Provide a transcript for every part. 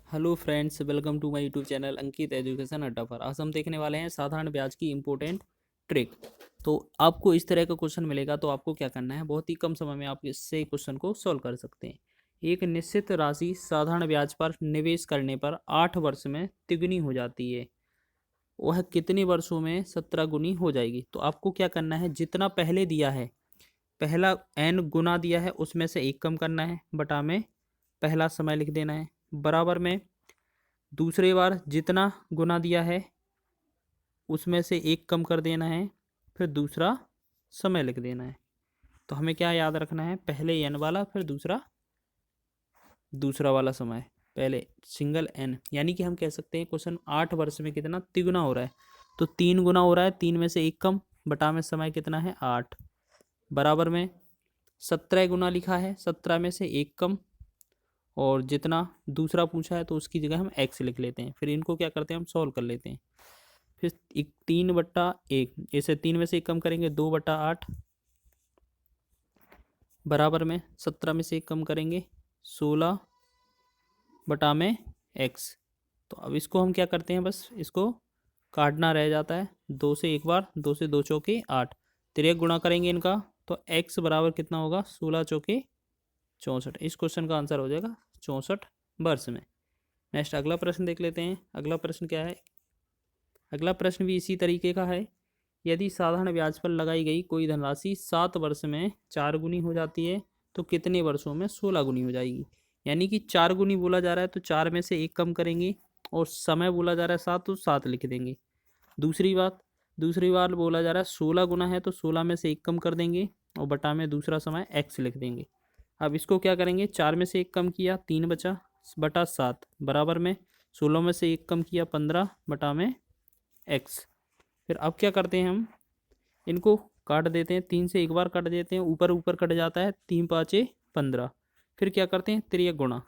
Hello friends, welcome to my YouTube channel Ankit Education Adda पर। आज हम देखने वाले हैं साधारण ब्याज की इम्पोर्टेंट ट्रिक। तो आपको इस तरह का क्वेश्चन मिलेगा, तो आपको क्या करना है, बहुत ही कम समय में आप इससे क्वेश्चन को सॉल्व कर सकते हैं। एक निश्चित राशि साधारण ब्याज पर निवेश करने पर 8 वर्ष में तिगुनी हो जाती है। वह कितने वर्षों में 17 गुनी हो जाएगी? तो आपको क्या करना है, जितना पहले दिया है, पहला n गुना दिया है, उसमें से एक कम करना है, बटा में पहला समय लिख देना है, बराबर में दूसरी बार जितना गुना दिया है उसमें से एक कम कर देना है, फिर दूसरा समय लिख देना है। तो हमें क्या याद रखना है, पहले एन वाला, फिर दूसरा वाला समय, पहले सिंगल एन, यानी कि हम कह सकते हैं क्वेश्चन 8 वर्ष में कितना तिगुना हो रहा है। तो 3 गुना हो रहा है, 3 में से एक कम, बटा में समय कितना है 8, बराबर में 17 गुना लिखा है, 17 में से एक कम, और जितना दूसरा पूछा है तो उसकी जगह हम एक्स लिख लेते हैं। फिर इनको क्या करते हैं, हम सॉल्व कर लेते हैं। फिर 3/1, ऐसे 3 में से एक कम करेंगे, 2/8, बराबर में 17 में से एक कम करेंगे, 16 बटा में एक्स। तो अब इसको हम क्या करते हैं, बस इसको काटना रह जाता है, 2 से एक बार, 2 से 2 चौके 8, 3 गुणा करेंगे इनका, तो एक्स बराबर कितना होगा, 16 चौके 64। इस क्वेश्चन का आंसर हो जाएगा 64 वर्ष में। नेक्स्ट अगला प्रश्न देख लेते हैं। अगला प्रश्न क्या है, अगला प्रश्न भी इसी तरीके का है। यदि साधारण ब्याज पर लगाई गई कोई धनराशि 7 वर्ष में 4 गुनी हो जाती है, तो कितने वर्षों में 16 गुनी हो जाएगी? यानी कि 4 गुनी बोला जा रहा है, तो 4 में से एक कम करेंगे, और समय बोला जा रहा है 7, तो 7 लिख देंगे। दूसरी बार बोला जा रहा है 16 गुना है, तो 16 में से एक कम कर देंगे, और बटा में दूसरा समय एक्स लिख देंगे। अब इसको क्या करेंगे, 4 में से एक कम किया, 3 बचा, बटा 7, बराबर में 16 में से एक कम किया, 15 बटा में एक्स। फिर अब क्या करते हैं, हम इनको काट देते हैं, 3 से एक बार काट देते हैं, ऊपर ऊपर कट जाता है, 3 पाँचे 15। फिर क्या करते हैं, 3 गुणा,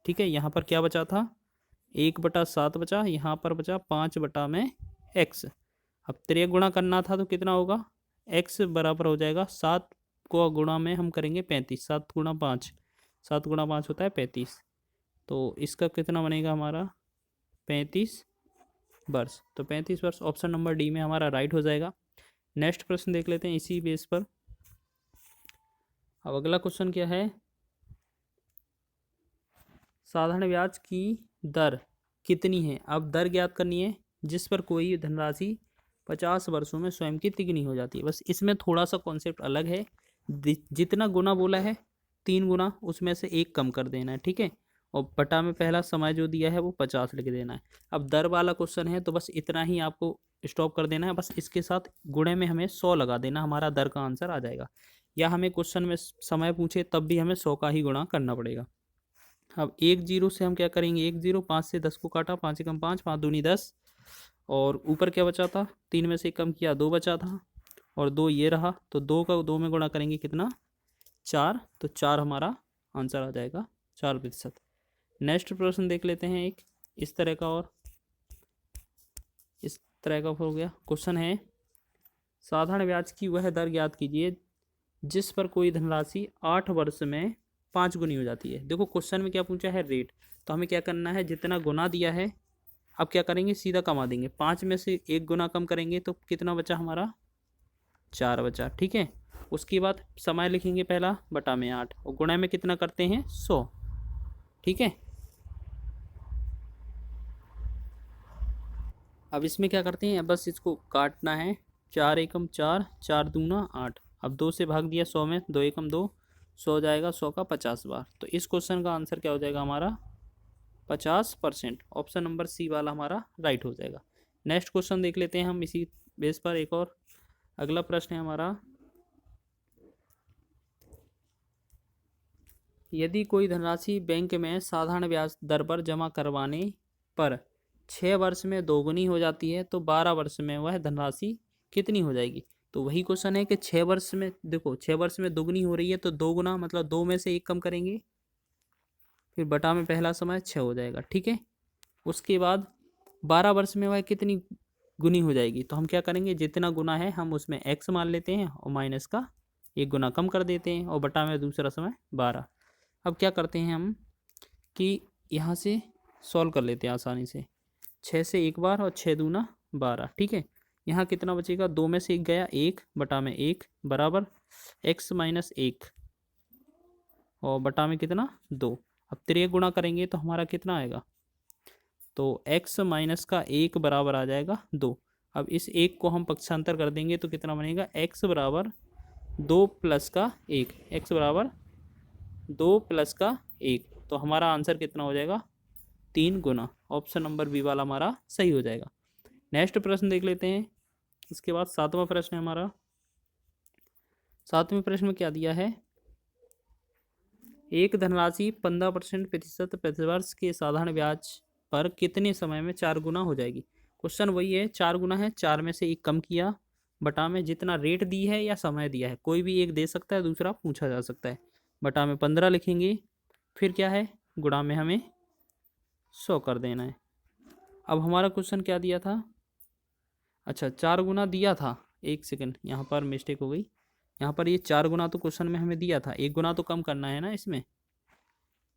ठीक है। यहाँ पर क्या बचा था, 1/7 बचा, यहाँ पर बचा 5 बटा में एक्स। अब 3 गुणा करना था, तो कितना होगा, एक्स बराबर हो जाएगा 7 को गुणा में हम करेंगे 35, 7 गुणा 5, 7 गुणा 5 होता है 35। तो इसका कितना बनेगा हमारा, 35 वर्ष। तो 35 वर्ष ऑप्शन नंबर डी में हमारा राइट हो जाएगा। नेक्स्ट प्रश्न देख लेते हैं इसी बेस पर। अब अगला क्वेश्चन क्या है, साधारण ब्याज की दर कितनी है? अब दर ज्ञात करनी है जिस पर कोई धनराशि 50 वर्षों में स्वयं की तिगुनी हो जाती है। बस इसमें थोड़ा सा कॉन्सेप्ट अलग है, जितना गुना बोला है 3 गुना, उसमें से एक कम कर देना है, ठीक है, और बटा में पहला समय जो दिया है वो 50 लिख देना है। अब दर वाला क्वेश्चन है, तो बस इतना ही आपको स्टॉप कर देना है, बस इसके साथ गुणे में हमें 100 लगा देना, हमारा दर का आंसर आ जाएगा। या हमें क्वेश्चन में समय पूछे तब भी हमें 100 का ही गुणा करना पड़ेगा। अब 1 जीरो से हम क्या करेंगे, 1 जीरो, 5 से 10 को काटा, 5 एकम 5, 5 दूनी 10, और ऊपर क्या बचा था, 3 में से कम किया, 2 बचा था, और 2 ये रहा, तो 2 का 2 में गुणा करेंगे कितना, 4, तो 4 हमारा आंसर आ जाएगा, 4%। नेक्स्ट प्रश्न देख लेते हैं एक इस तरह का, और इस तरह का हो गया। क्वेश्चन है, साधारण ब्याज की वह दर ज्ञात कीजिए जिस पर कोई धनराशि 8 वर्ष में 5 गुनी हो जाती है। देखो क्वेश्चन में क्या पूछा है, रेट, तो हमें क्या करना है, जितना गुना दिया है, अब क्या करेंगे, सीधा कमा देंगे, 5 में से एक गुना कम करेंगे, तो कितना बचा हमारा, 4 बचा, ठीक है। उसके बाद समय लिखेंगे पहला, बटा में 8, और गुणा में कितना करते हैं, 100, ठीक है। अब इसमें क्या करते हैं, बस इसको काटना है, 4 एकम 4, 4 दूना 8, अब 2 से भाग दिया 100 में, 2 एकम 2, 100 जाएगा 100 का 50 बार। तो इस क्वेश्चन का आंसर क्या हो जाएगा हमारा, 50%। ऑप्शन नंबर सी वाला हमारा राइट हो जाएगा। नेक्स्ट क्वेश्चन देख लेते हैं हम इसी बेस पर एक और। अगला प्रश्न है हमारा, यदि कोई धनराशि बैंक में साधारण ब्याज दर पर जमा करवाने पर 6 वर्ष में दोगुनी हो जाती है, तो 12 वर्ष में वह धनराशि कितनी हो जाएगी? तो वही क्वेश्चन है कि 6 वर्ष में, देखो 6 वर्ष में दोगुनी हो रही है, तो 2 गुना मतलब 2 में से एक कम करेंगे, फिर बटा में पहला समय 6 हो जाएगा, ठीक है। उसके बाद 12 वर्ष में वह कितनी गुनी हो जाएगी? तो हम क्या करेंगे, जितना गुना है हम उसमें एक्स मान लेते हैं, और माइनस का एक गुना कम कर देते हैं, और बटा में दूसरा समय 12। अब क्या करते हैं हम कि यहाँ से सॉल्व कर लेते हैं आसानी से। 6 से एक बार और 6 दूना 12, ठीक है। यहाँ कितना बचेगा, 2 में से 1 गया, 1 बटा में 1 बराबर x माइनस 1 और बटा में कितना 2। अब त्रिय गुणा करेंगे तो हमारा कितना आएगा, तो x माइनस का 1 बराबर आ जाएगा 2। अब इस 1 को हम पक्षांतर कर देंगे तो कितना बनेगा, x बराबर 2 प्लस का 1, x बराबर 2 प्लस का 1। तो हमारा आंसर कितना हो जाएगा, 3 गुना। ऑप्शन नंबर बी वाला हमारा सही हो जाएगा। नेक्स्ट प्रश्न देख लेते हैं। इसके बाद 7वां प्रश्न है हमारा। 7वें प्रश्न में क्या दिया है, एक धनराशि 15% प्रतिशत प्रतिवर्ष के साधारण ब्याज पर कितने समय में 4 गुना हो जाएगी। क्वेश्चन वही है, 4 गुना है, 4 में से 1 कम किया, बटा में जितना रेट दी है या समय दिया है, कोई भी एक दे सकता है, दूसरा पूछा जा सकता है। बटा में 15 लिखेंगे, फिर क्या है, गुणा में हमें 100 कर देना है। अब हमारा क्वेश्चन क्या दिया था, अच्छा 4 गुना दिया था, एक सेकंड यहाँ पर मिस्टेक हो गई। यहाँ पर ये 4 गुना तो क्वेश्चन में हमें दिया था, 1 गुना तो कम करना है ना इसमें।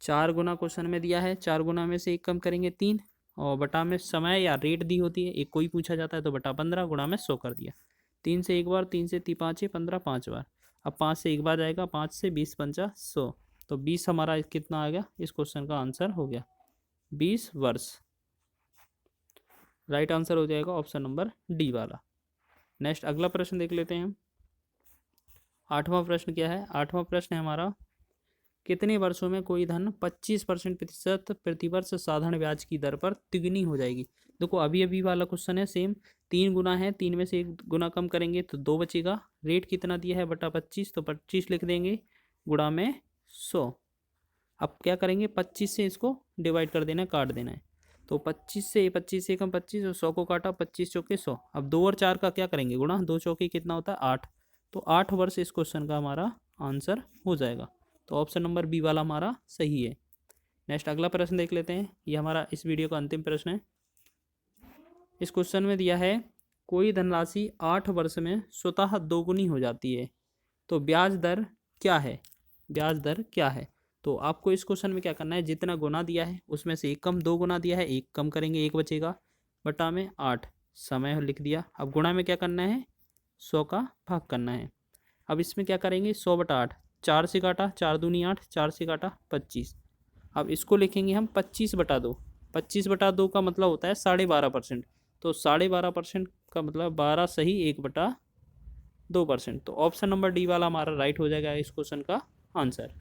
4 गुना क्वेश्चन में दिया है, 4 गुना में से 1 कम करेंगे 3 और बटा में समय या रेट दी होती है, एक कोई पूछा जाता है तो बटा 15 गुणा में 100 कर दिया। 3 से एक बार, 3 से 5 15, 5 बार। अब 5 से एक बार जाएगा, 5 से 20 पंचा 100, तो 20 हमारा कितना आ गया, इस क्वेश्चन का आंसर हो गया 20 वर्ष। राइट आंसर हो जाएगा ऑप्शन नंबर डी वाला। नेक्स्ट अगला प्रश्न देख लेते हैं हम। 8वां प्रश्न क्या है, 8वां प्रश्न है हमारा, कितने वर्षों में कोई धन 25% प्रतिशत प्रतिवर्ष साधारण ब्याज की दर पर तिगुनी हो जाएगी। देखो अभी अभी वाला क्वेश्चन है सेम, 3 गुना है, 3 में से 1 गुना कम करेंगे तो 2 बचेगा, रेट कितना दिया है बटा 25, तो 25 लिख देंगे, गुणा में 100। अब क्या करेंगे, 25 से इसको डिवाइड कर देना है, काट देना है, तो 25 से कम 25 और 100 को काटा, 25 चौके 100। अब 2 और 4 का क्या करेंगे, गुणा, 2 चौके कितना होता है 8, तो 8 वर्ष इस क्वेश्चन का हमारा आंसर हो जाएगा। तो ऑप्शन नंबर बी वाला हमारा सही है। नेक्स्ट अगला प्रश्न देख लेते हैं, ये हमारा इस वीडियो का अंतिम प्रश्न है। इस क्वेश्चन में दिया है, कोई धनराशि 8 वर्ष में स्वतः दोगुनी हो जाती है, तो ब्याज दर क्या है, ब्याज दर क्या है। तो आपको इस क्वेश्चन में क्या करना है, जितना गुना दिया है उसमें से 1 कम, 2 गुना दिया है 1 कम करेंगे, 1 बचेगा, बटा में 8, समय लिख दिया। अब गुणा में क्या करना है, 100 का भाग करना है। अब इसमें क्या करेंगे, 100 बटा 8, 4 से काटा, 4 दूनी 8, 4 से काटा 25। अब इसको लिखेंगे हम 25 बटा 2, 25 बटा 2 का मतलब होता है 12.5%, तो 12.5% का मतलब 12 सही 1 बटा 2%। तो ऑप्शन नंबर डी वाला हमारा राइट हो जाएगा इस क्वेश्चन का आंसर।